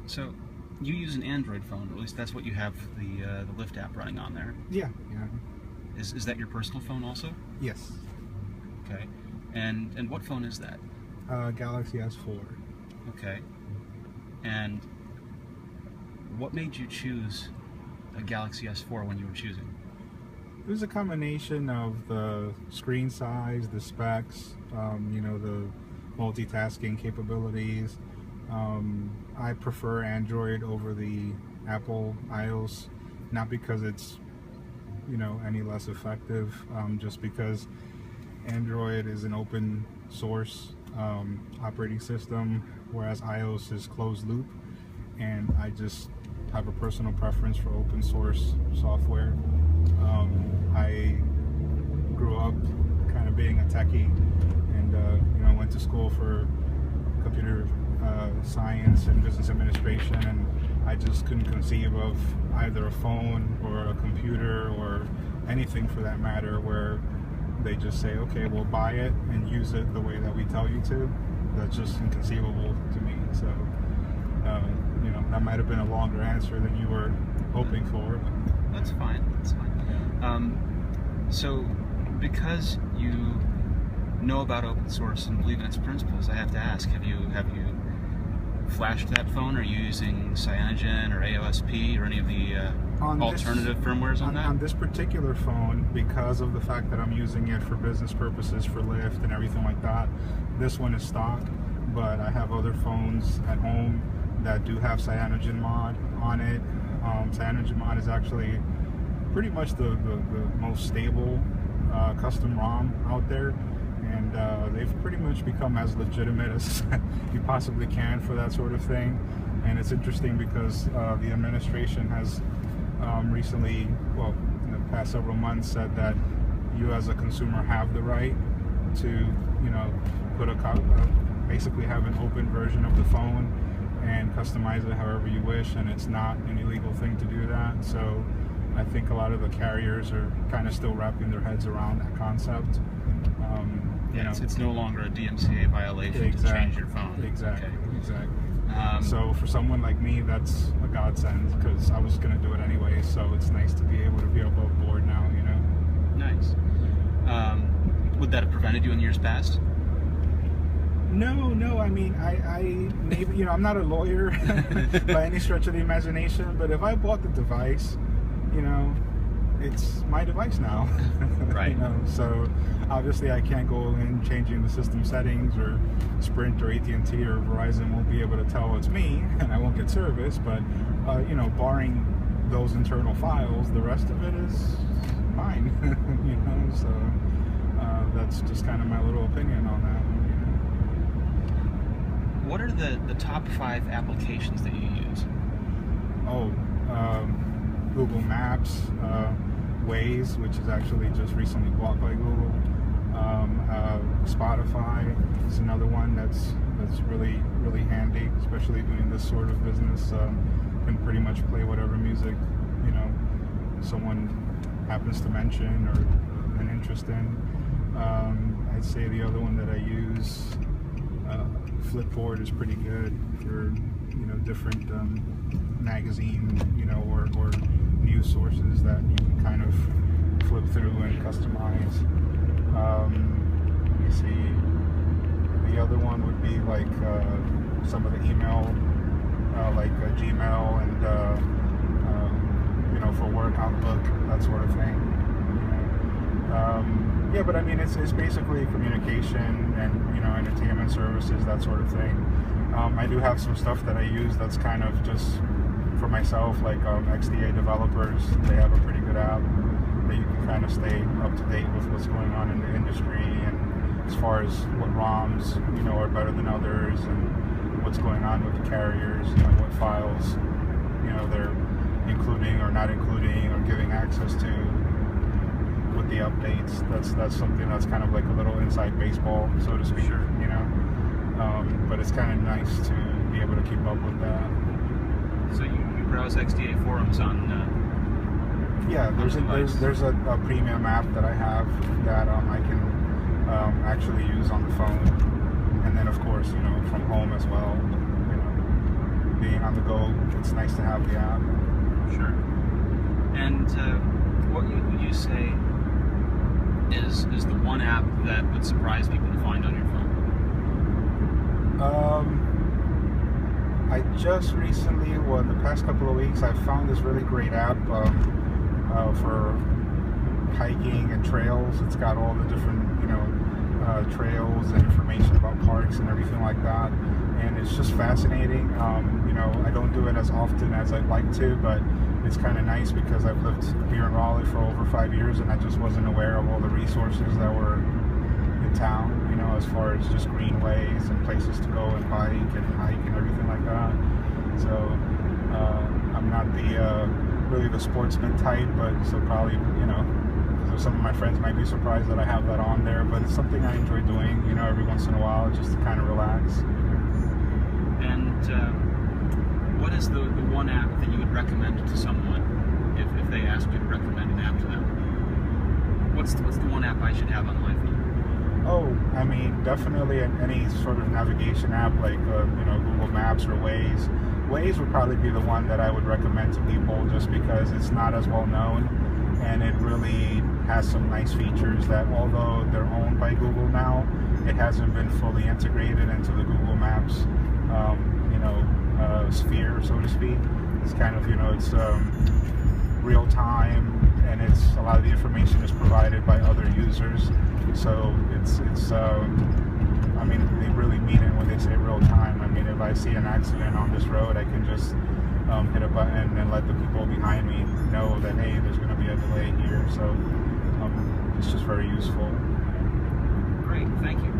So, you use an Android phone, or at least that's what you have the Lyft app running on there. Yeah. Is that your personal phone also? Yes. Okay. And what phone is that? Galaxy S4. Okay. And what made you choose a Galaxy S4 when you were choosing? It was a combination of the screen size, the specs, the multitasking capabilities. I prefer Android over the Apple iOS, not because it's any less effective, just because Android is an open source operating system, whereas iOS is closed loop, and I just have a personal preference for open source software. I grew up kind of being a techie, and went to school for computer science and business administration, and I just couldn't conceive of either a phone or a computer or anything for that matter where they just say, okay, we'll buy it and use it the way that we tell you to. That's just inconceivable to me. So that might have been a longer answer than you were hoping for, but that's fine. So because you know about open source and believe in its principles, I have to ask, have you flashed that phone? Are you using Cyanogen or AOSP or any of the alternative firmwares on that? On this particular phone, because of the fact that I'm using it for business purposes, for Lyft and everything like that, this one is stock, but I have other phones at home that do have Cyanogen mod on it. Cyanogen mod is actually pretty much the most stable custom ROM out there, and they've pretty much become as legitimate as you possibly can for that sort of thing. And it's interesting because the administration has recently, well, in the past several months, said that you as a consumer have the right to, basically have an open version of the phone and customize it however you wish, and it's not an illegal thing to do that. So I think a lot of the carriers are kind of still wrapping their heads around that concept. It's no longer a DMCA violation to change your phone. Exactly. So for someone like me, that's a godsend, because I was going to do it anyway. So it's nice to be able to be above board now. Nice. Would that have prevented you in years past? No. I mean, I maybe I'm not a lawyer by any stretch of the imagination, but if I bought the device, it's my device now. Right. So obviously I can't go in changing the system settings, or Sprint or AT&T or Verizon won't be able to tell it's me, and I won't get service. But barring those internal files, the rest of it is mine. So that's just kind of my little opinion on that. What are the top 5 applications that you use? Google Maps, Waze, which is actually just recently bought by Google. Spotify is another one that's really, really handy, especially doing this sort of business. Can pretty much play whatever music someone happens to mention or an interest in. I'd say the other one that I use, Flipboard, is pretty good for different magazine or news sources that you can kind of flip through and customize. Let me see. The other one would be like some of the email, like Gmail and for work, Outlook, that sort of thing. Yeah, but I mean, it's basically communication and entertainment services, that sort of thing. I do have some stuff that I use that's kind of just for myself, like XDA developers. They have a pretty good app that you can kind of stay up to date with what's going on in the industry, and as far as what ROMs are better than others, and what's going on with the carriers, what files they're including or not including or giving access to with the updates. That's something that's kind of like a little inside baseball, so to speak. Sure. But it's kind of nice to be able to keep up with that. So you browse XDA forums on yeah, there's a premium app that I have that I can actually use on the phone, and then of course from home as well. being on the go, it's nice to have the app. Sure. And what would you say is the one app that would surprise people to find on your phone? I just recently, well, in the past couple of weeks, I found this really great app for hiking and trails. It's got all the different, trails and information about parks and everything like that. And it's just fascinating. I don't do it as often as I'd like to, but it's kind of nice because I've lived here in Raleigh for over 5 years, and I just wasn't aware of all the resources that were in town, as far as just greenways and places to go and bike and hike and everything like that. So I'm not really the sportsman type, but so probably, some of my friends might be surprised that I have that on there, but it's something I enjoy doing, every once in a while, just to kind of relax. And what is the one app that you would recommend to someone if they asked you to recommend an app to them? What's the one app I should have on my phone? Oh, I mean, definitely any sort of navigation app like Google Maps or Waze. Waze would probably be the one that I would recommend to people, just because it's not as well known, and it really has some nice features that, although they're owned by Google now, it hasn't been fully integrated into the Google Maps sphere, so to speak. It's kind of, it's real time, and it's a lot of the information is provided by other users. So it's I mean, they really mean it when they say real time. I mean, if I see an accident on this road, I can just hit a button and let the people behind me know that, hey, there's going to be a delay here. So it's just very useful. Great, thank you.